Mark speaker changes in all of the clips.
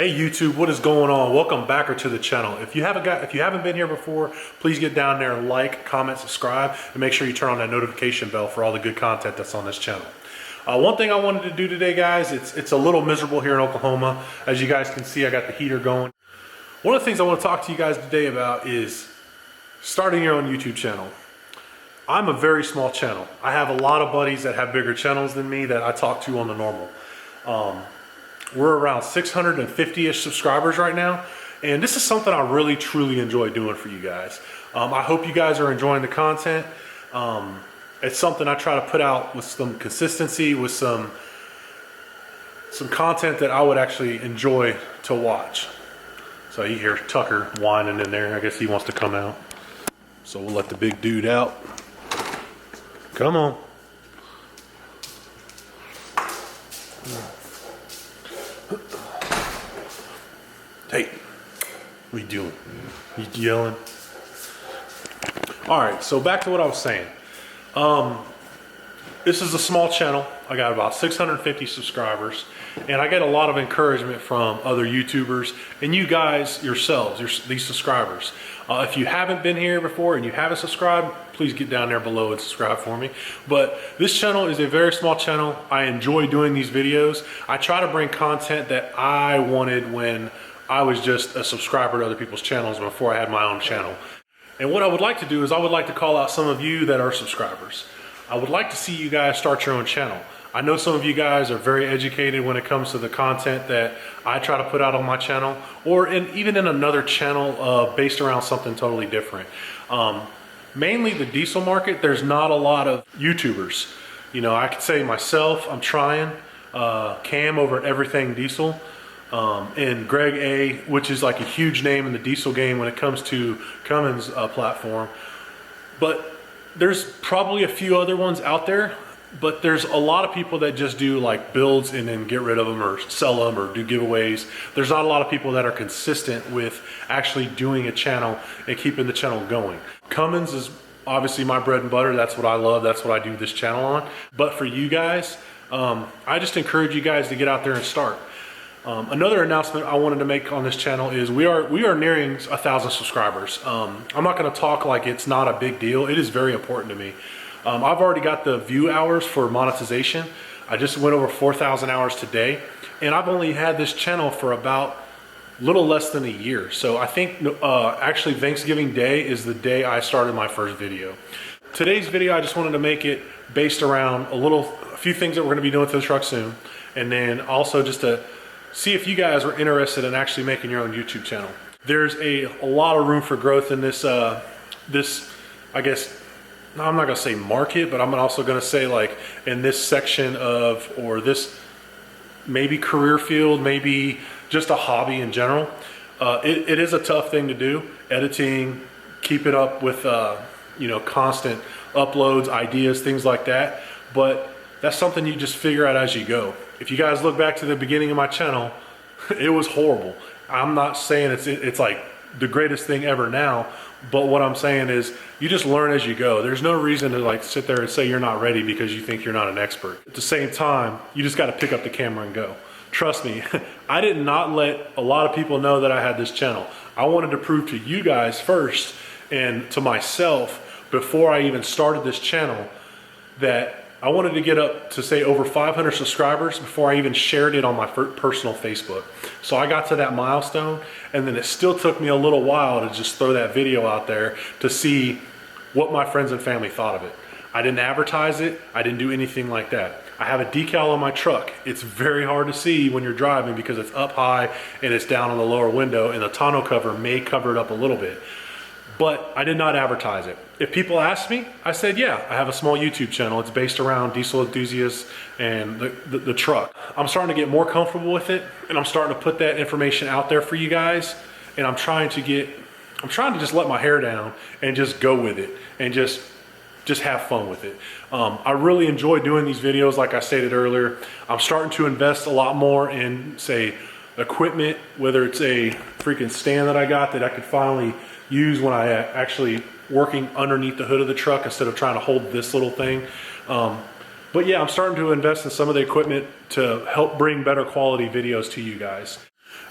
Speaker 1: Hey YouTube, what is going on? Welcome back to the channel. If you haven't been here before, please get down there and like, comment, subscribe, and make sure you turn on that notification bell for all the good content that's on this channel. One thing I wanted to do today, guys, it's a little miserable here in Oklahoma. As you guys can see, I got the heater going. One of the things I want to talk to you guys today about is starting your own YouTube channel. I'm a very small channel. I have a lot of buddies that have bigger channels than me that I talk to on the normal. We're around 650-ish subscribers right now, and this is something I really truly enjoy doing for you guys. I hope you guys are enjoying the content. It's something I try to put out with some consistency, with some content that I would actually enjoy to watch. So you hear Tucker whining in there. I guess he wants to come out. So we'll let the big dude out. Come on. Hey, what are you doing? You yelling? All right, so back to what I was saying. This is a small channel. I got about 650 subscribers, and I get a lot of encouragement from other YouTubers and you guys yourselves, these subscribers. If you haven't been here before and you haven't subscribed, please get down there below and subscribe for me. But this channel is a very small channel. I enjoy doing these videos. I try to bring content that I wanted when I was just a subscriber to other people's channels before I had my own channel. And what I would like to do is I would like to call out some of you that are subscribers. I would like to see you guys start your own channel. I know some of you guys are very educated when it comes to the content that I try to put out on my channel, or even in another channel based around something totally different. Mainly the diesel market, there's not a lot of YouTubers. You know, I could say myself, I'm trying, Cam over at Everything Diesel, and Greg A, which is like a huge name in the diesel game when it comes to Cummins platform. But there's probably a few other ones out there, but there's a lot of people that just do like builds and then get rid of them or sell them or do giveaways. There's not a lot of people that are consistent with actually doing a channel and keeping the channel going. Cummins is obviously my bread and butter. That's what I love. That's what I do this channel on. But for you guys, I just encourage you guys to get out there and start. Another announcement I wanted to make on this channel is we are nearing 1,000 subscribers. I'm not going to talk like it's not a big deal. It is very important to me. I've already got the view hours for monetization. I just went over 4,000 hours today, and I've only had this channel for about a little less than a year. So I think actually Thanksgiving Day is the day I started my first video. Today's video, I just wanted to make it based around a few things that we're going to be doing to the truck soon, and then also just to see if you guys are interested in actually making your own YouTube channel. There's a lot of room for growth in this, I guess, I'm not gonna say market, but I'm also gonna say like in this section of, or this maybe career field, maybe just a hobby in general. It is a tough thing to do, editing, keep it up with you know, constant uploads, ideas, things like that. But that's something you just figure out as you go. If you guys look back to the beginning of my channel, it was horrible. I'm not saying it's like the greatest thing ever now, but what I'm saying is you just learn as you go. There's no reason to like sit there and say you're not ready because you think you're not an expert. At the same time, you just got to pick up the camera and go. Trust me, I did not let a lot of people know that I had this channel. I wanted to prove to you guys first and to myself before I even started this channel that I wanted to get up to say over 500 subscribers before I even shared it on my personal Facebook. So I got to that milestone, and then it still took me a little while to just throw that video out there to see what my friends and family thought of it. I didn't advertise it. I didn't do anything like that. I have a decal on my truck. It's very hard to see when you're driving because it's up high and it's down on the lower window, and the tonneau cover may cover it up a little bit. But I did not advertise it. If people asked me, I said, yeah, I have a small YouTube channel. It's based around diesel enthusiasts and the truck. I'm starting to get more comfortable with it, and I'm starting to put that information out there for you guys. And I'm trying to just let my hair down and just go with it and just have fun with it. I really enjoy doing these videos. Like I stated earlier, I'm starting to invest a lot more in, say, equipment, whether it's a freaking stand that I got that I could finally use when I actually working underneath the hood of the truck instead of trying to hold this little thing. But yeah, I'm starting to invest in some of the equipment to help bring better quality videos to you guys.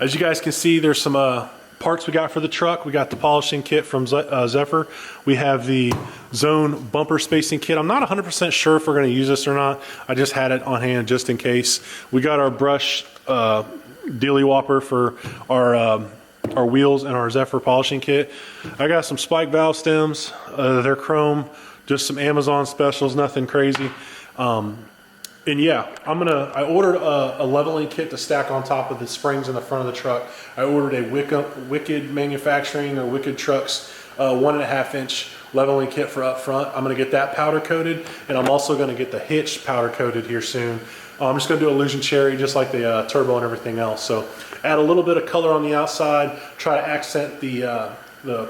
Speaker 1: As you guys can see, there's some parts we got for the truck. We got the polishing kit from Zephyr. We have the zone bumper spacing kit. I'm not 100% sure if we're going to use this or not. I just had it on hand just in case. We got our brush dealy whopper for our wheels and our Zephyr polishing kit. I got some spike valve stems. They're chrome, just some Amazon specials, nothing crazy. And yeah, I ordered a leveling kit to stack on top of the springs in the front of the truck. I ordered a Wicked Manufacturing or Wicked Trucks 1.5 inch leveling kit for up front. I'm gonna get that powder coated, and I'm also gonna get the hitch powder coated here soon. I'm just gonna do illusion cherry just like the turbo and everything else. So add a little bit of color on the outside, try to accent the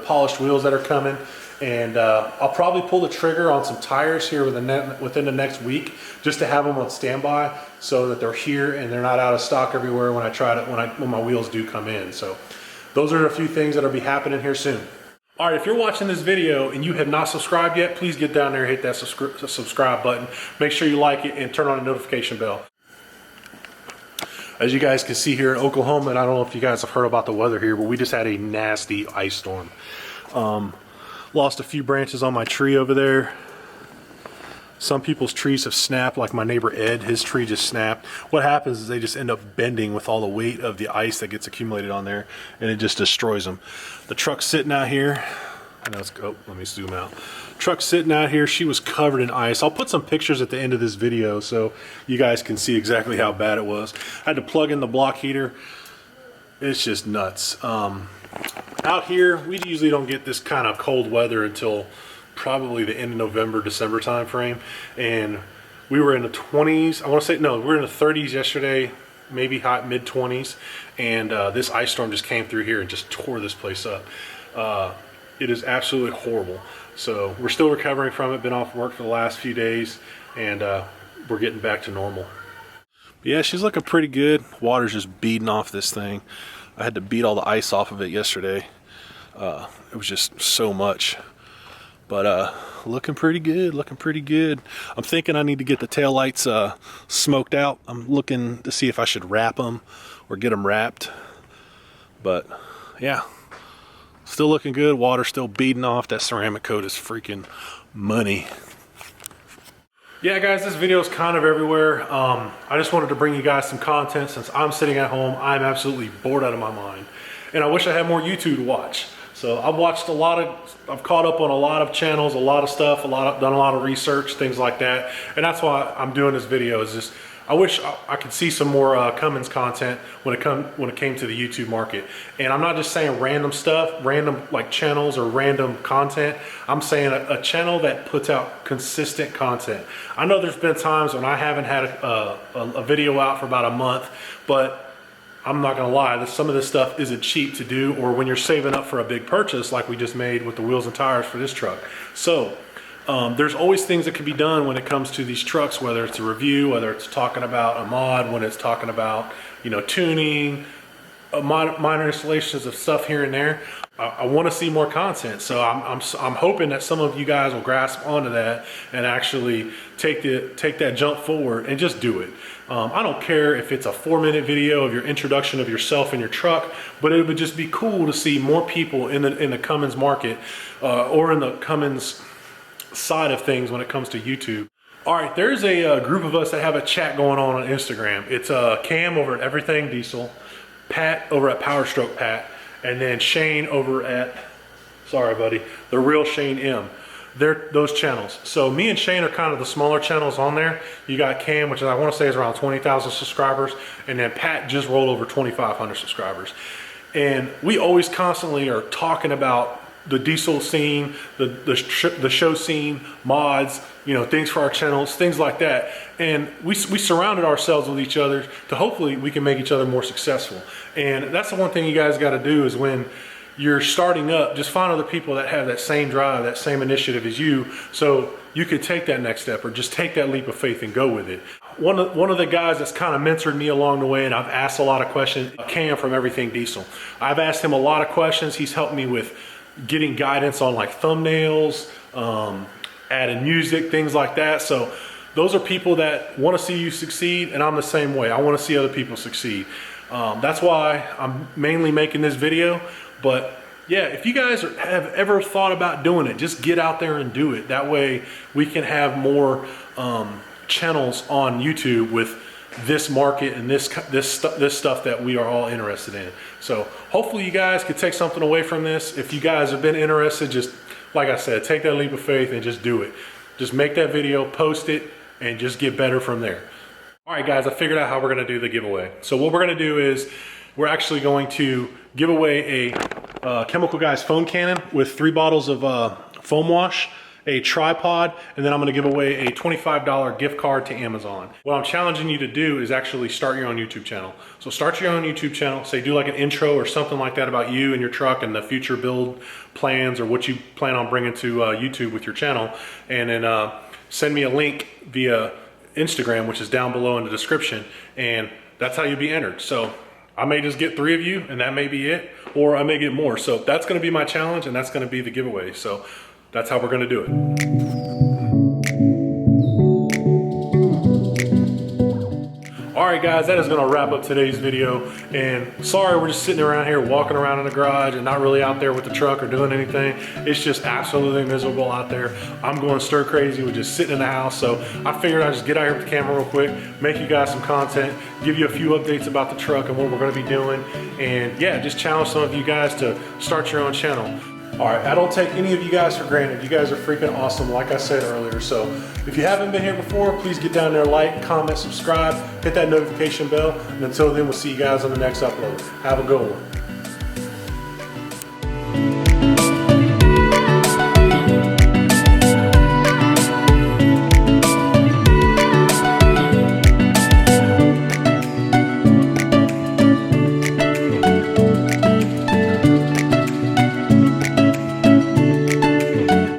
Speaker 1: polished wheels that are coming. And I'll probably pull the trigger on some tires here within the next week, just to have them on standby so that they're here and they're not out of stock everywhere when when my wheels do come in. So those are a few things that'll be happening here soon. All right, if you're watching this video and you have not subscribed yet, please get down there and hit that subscribe button. Make sure you like it and turn on the notification bell. As you guys can see here in Oklahoma, and I don't know if you guys have heard about the weather here, but we just had a nasty ice storm. Lost a few branches on my tree over there. Some people's trees have snapped, like my neighbor Ed, his tree just snapped. What happens is they just end up bending with all the weight of the ice that gets accumulated on there, and it just destroys them. The truck's sitting out here. Let me zoom out. Truck's sitting out here. She was covered in ice. I'll put some pictures at the end of this video so you guys can see exactly how bad it was. I had to plug in the block heater. It's just nuts. Out here, we usually don't get this kind of cold weather until probably the end of November, December time frame. And we were in the 20s. We were in the 30s yesterday, maybe hot mid-20s. And this ice storm just came through here and just tore this place up. It is absolutely horrible. So we're still recovering from it. Been off work for the last few days, and we're getting back to normal. But yeah, she's looking pretty good. Water's just beating off this thing. I had to beat all the ice off of it yesterday. It was just so much. But looking pretty good, looking pretty good. I'm thinking I need to get the taillights smoked out. I'm looking to see if I should wrap them or get them wrapped. But yeah, still looking good. Water still beating off. That ceramic coat is freaking money. Yeah, guys, this video is kind of everywhere. I just wanted to bring you guys some content since I'm sitting at home. I'm absolutely bored out of my mind. And I wish I had more YouTube to watch. So I've caught up on a lot of channels, a lot of stuff, done a lot of research, things like that. And that's why I'm doing this video, is just, I wish I could see some more Cummins content when it came to the YouTube market. And I'm not just saying random stuff, random like channels or random content. I'm saying a channel that puts out consistent content. I know there's been times when I haven't had a video out for about a month, but I'm not gonna lie, some of this stuff isn't cheap to do, or when you're saving up for a big purchase like we just made with the wheels and tires for this truck. So there's always things that can be done when it comes to these trucks, whether it's a review, whether it's talking about a mod, when it's talking about, you know, tuning, minor installations of stuff here and there. I want to see more content, so I'm hoping that some of you guys will grasp onto that and actually take that jump forward and just do it. I don't care if it's a 4-minute video of your introduction of yourself and your truck, but it would just be cool to see more people in the Cummins market or in the Cummins side of things when it comes to YouTube. All right, there's a group of us that have a chat going on Instagram. It's Cam over at Everything Diesel, Pat over at Power Stroke Pat, and then Shane over at, sorry buddy, The Real Shane M. They're those channels. So me and Shane are kind of the smaller channels on there. You got Cam, which I want to say is around 20,000 subscribers, and then Pat just rolled over 2,500 subscribers. And we always constantly are talking about the diesel scene, the show scene, mods, you know, things for our channels, things like that. And we surrounded ourselves with each other to hopefully we can make each other more successful. And that's the one thing you guys got to do, is when you're starting up, just find other people that have that same drive, that same initiative as you, so you could take that next step or just take that leap of faith and go with it. One of the guys that's kind of mentored me along the way, and I've asked a lot of questions, Cam from Everything Diesel. I've asked him a lot of questions. He's helped me with getting guidance on like thumbnails, adding music, things like that. So those are people that want to see you succeed, and I'm the same way. I want to see other people succeed. That's why I'm mainly making this video. But yeah, if you guys have ever thought about doing it, just get out there and do it. That way we can have more channels on YouTube with this market and this stuff that we are all interested in. So hopefully you guys could take something away from this. If you guys have been interested, just like I said, take that leap of faith and just do it. Just make that video, post it, and just get better from there. All right, guys, I figured out how we're gonna do the giveaway. So what we're gonna do is we're actually going to give away a Chemical Guys foam cannon with 3 bottles of foam wash, a tripod, and then I'm gonna give away a $25 gift card to Amazon. What I'm challenging you to do is actually start your own YouTube channel. So start your own YouTube channel, say do like an intro or something like that about you and your truck and the future build plans or what you plan on bringing to YouTube with your channel. And then send me a link via Instagram, which is down below in the description, and that's how you'll be entered. So I may just get 3 of you and that may be it, or I may get more. So that's gonna be my challenge and that's gonna be the giveaway. So that's how we're gonna do it. All right, guys, that is gonna wrap up today's video. And sorry, we're just sitting around here walking around in the garage and not really out there with the truck or doing anything. It's just absolutely miserable out there. I'm going stir crazy with just sitting in the house. So I figured I'd just get out here with the camera real quick, make you guys some content, give you a few updates about the truck and what we're gonna be doing. And yeah, just challenge some of you guys to start your own channel. All right, I don't take any of you guys for granted. You guys are freaking awesome, like I said earlier. So if you haven't been here before, please get down there, like, comment, subscribe, hit that notification bell. And until then, we'll see you guys on the next upload. Have a good one.